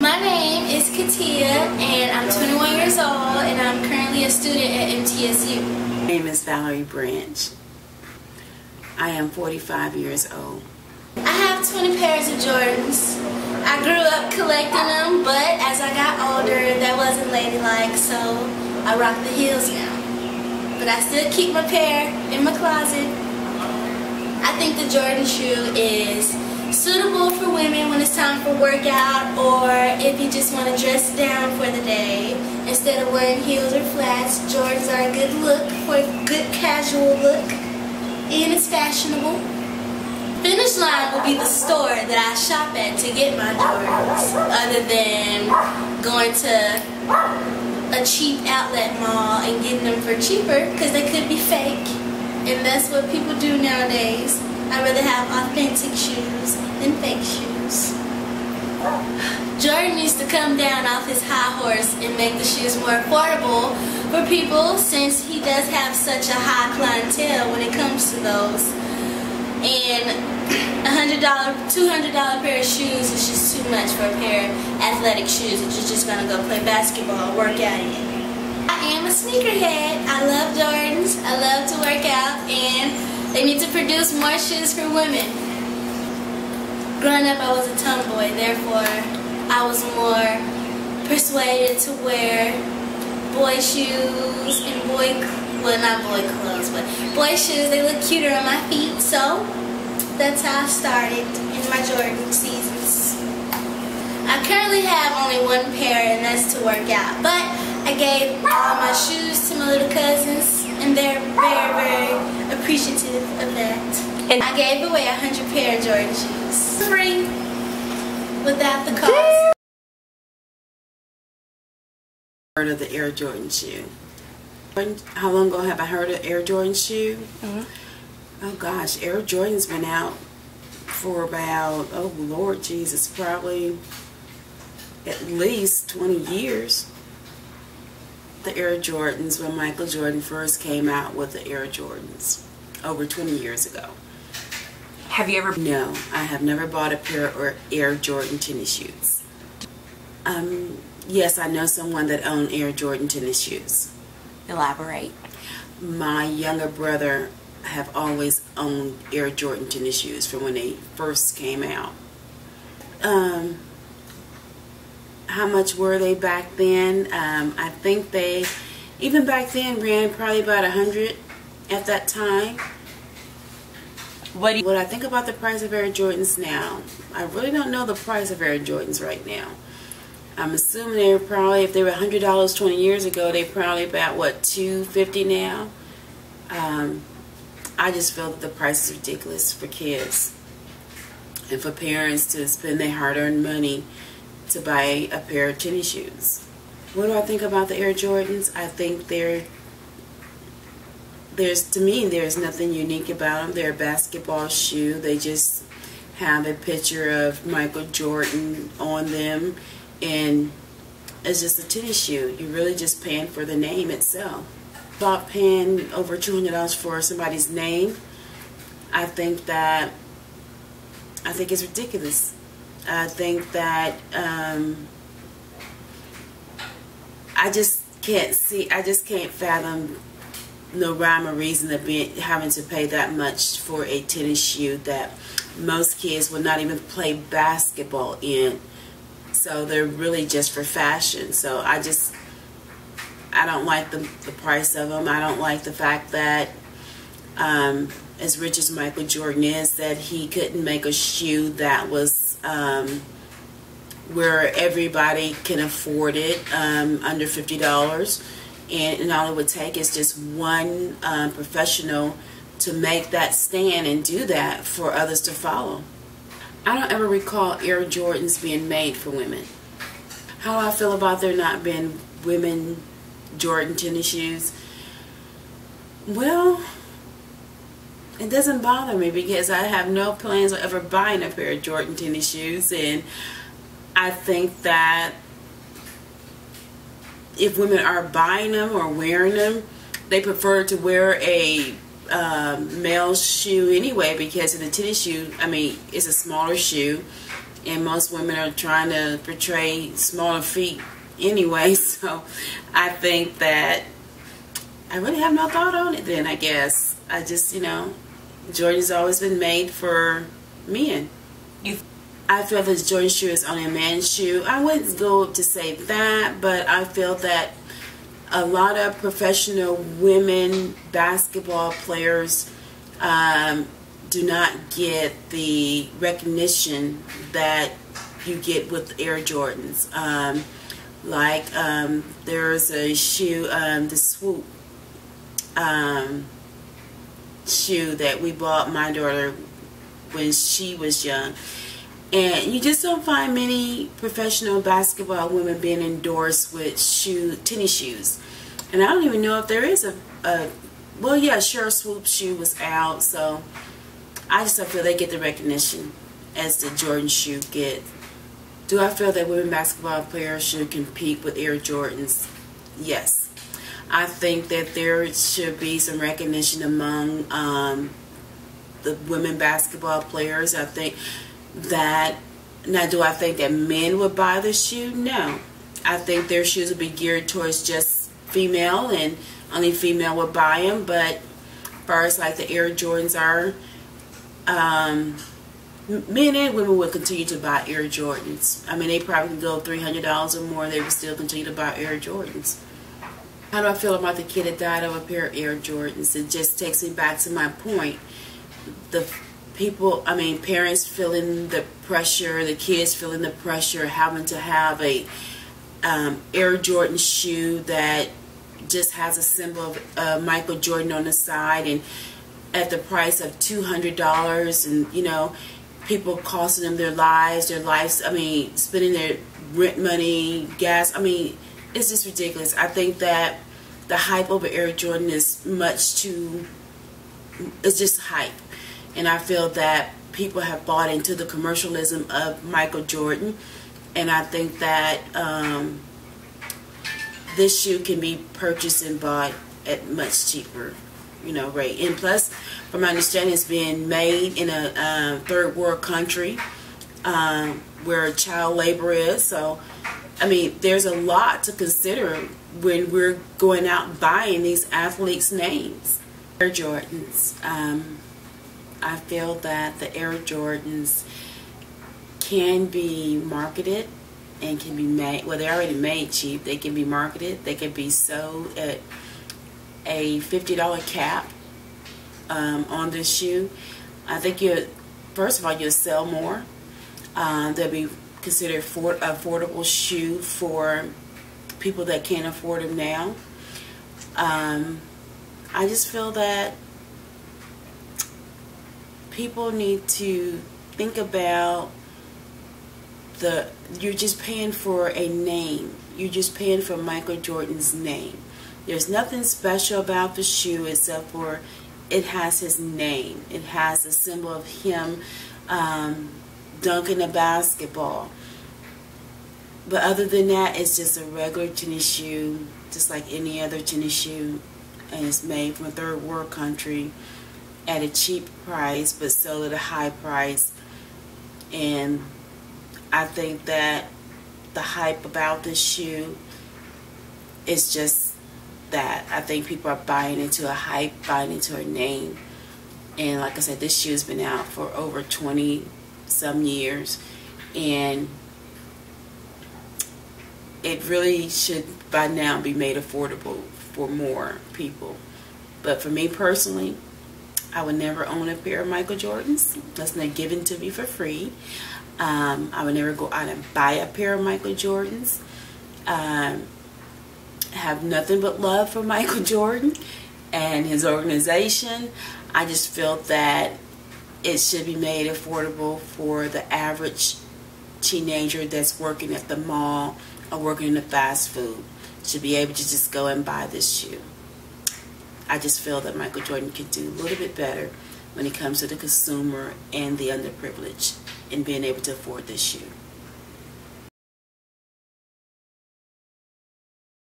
My name is Katia, and I'm 21 years old, and I'm currently a student at MTSU. My name is Valerie Branch. I am 45 years old. I have 20 pairs of Jordans. I grew up collecting them, but as I got older, that wasn't ladylike, so I rock the heels now. But I still keep my pair in my closet. I think the Jordan shoe is suitable for women when it's time for workout, or if you just want to dress down for the day. Instead of wearing heels or flats, Jordans are a good look for a good casual look, and it's fashionable. Finish Line will be the store that I shop at to get my Jordans, other than going to a cheap outlet mall and getting them for cheaper, because they could be fake, and that's what people do nowadays. I'd rather have authentic shoes than fake shoes. Jordan used to come down off his high horse and make the shoes more affordable for people, since he does have such a high clientele when it comes to those. And $100, $200 pair of shoes is just too much for a pair of athletic shoes that you're just gonna go play basketball or work out in. I am a sneakerhead. I love Jordans. I love to work out, and they need to produce more shoes for women. Growing up, I was a tomboy, therefore I was more persuaded to wear boy shoes and not boy clothes, but boy shoes. They look cuter on my feet, so that's how I started in my Jordan seasons. I currently have only one pair, and that's to work out, but I gave all my shoes to my little cousins, and they're very, very appreciative of that. And I gave away 100 pair of Jordan shoes. Free, without the cost. Heard of the Air Jordan shoe. How long ago have I heard of Air Jordan shoe? Oh gosh, Air Jordan's been out for about, oh Lord Jesus, probably at least 20 years. The Air Jordans, when Michael Jordan first came out with the Air Jordans over 20 years ago. Have you ever? No, I have never bought a pair of Air Jordan tennis shoes. Yes, I know someone that owned Air Jordan tennis shoes. Elaborate. My younger brother have always owned Air Jordan tennis shoes from when they first came out. How much were they back then? I think they, even back then, ran probably about 100 at that time. What I think about the price of Air Jordans now, I really don't know the price of Air Jordans right now. I'm assuming they were probably, if they were $100 20 years ago, they're probably about, what, $250 now? I just feel that the price is ridiculous for kids and for parents to spend their hard-earned money to buy a pair of tennis shoes. What do I think about the Air Jordans? I think to me, there's nothing unique about them. They're a basketball shoe. They just have a picture of Michael Jordan on them, and it's just a tennis shoe. You're really just paying for the name itself. About paying over $200 for somebody's name, I think it's ridiculous. I think that I just can't fathom no rhyme or reason of having to pay that much for a tennis shoe that most kids would not even play basketball in. So they're really just for fashion. So I don't like the price of them. I don't like the fact that as rich as Michael Jordan is, that he couldn't make a shoe that was where everybody can afford it, under $50, and all it would take is just one professional to make that stand and do that for others to follow. I don't ever recall Air Jordans being made for women. How I feel about there not being women Jordan tennis shoes, well, it doesn't bother me, because I have no plans of ever buying a pair of Jordan tennis shoes, and I think that if women are buying them or wearing them, they prefer to wear a male shoe anyway, because in a tennis shoe, I mean, it's a smaller shoe, and most women are trying to portray smaller feet anyway. So I think that I really have no thought on it then, I guess. I just, Jordan's always been made for men. I feel that the Jordan shoe is only a man's shoe. I wouldn't go to say that, but I feel that a lot of professional women basketball players do not get the recognition that you get with Air Jordans. There's a shoe, the Swoop shoe that we bought my daughter when she was young. And you just don't find many professional basketball women being endorsed with tennis shoes. And I don't even know if there is well, yeah, sure, Swoop shoe was out, so I just don't feel they get the recognition as the Jordan shoe get. Do I feel that women basketball players should compete with Air Jordans? Yes. I think that there should be some recognition among the women basketball players. I think that, now do I think that men would buy the shoe? No. I think their shoes would be geared towards just female, and only female would buy them. But as far as like the Air Jordans are, men and women would continue to buy Air Jordans. I mean, they probably can go $300 or more, they would still continue to buy Air Jordans. How do I feel about the kid that died of a pair of Air Jordans? It just takes me back to my point. The people, parents feeling the pressure, the kids feeling the pressure, having to have a Air Jordan shoe that just has a symbol of Michael Jordan on the side, and at the price of $200, and people costing them their lives, spending their rent money, gas. It's just ridiculous. I think that the hype over Air Jordan is it's just hype. And I feel that people have bought into the commercialism of Michael Jordan. And I think that this shoe can be purchased and bought at much cheaper, rate. And plus, from my understanding, it's being made in a third world country where child labor is. So, there's a lot to consider when we're going out buying these athletes' names. Air Jordans. I feel that the Air Jordans can be marketed and can be made, well, they're already made cheap. They can be marketed. They can be sold at a $50 cap on this shoe. I think first of all, you'll sell more. They'll be considered affordable shoe for people that can't afford them now. I just feel that people need to think about you're just paying for a name. You're just paying for Michael Jordan's name. There's nothing special about the shoe except for it has his name. It has a symbol of him dunking a basketball. But other than that, it's just a regular tennis shoe, just like any other tennis shoe, and it's made from a third world country at a cheap price, but sold at a high price. And I think that the hype about this shoe is just that. I think people are buying into a hype, buying into a name. And like I said, this shoe has been out for over 20-some years, and it really should by now be made affordable for more people. But for me personally, I would never own a pair of Michael Jordans. That's not given to me for free. I would never go out and buy a pair of Michael Jordans. Have nothing but love for Michael Jordan and his organization. I just feel that it should be made affordable for the average teenager that's working at the mall or working in the fast food. Should be able to just go and buy this shoe. I just feel that Michael Jordan could do a little bit better when it comes to the consumer and the underprivileged in being able to afford this shoe.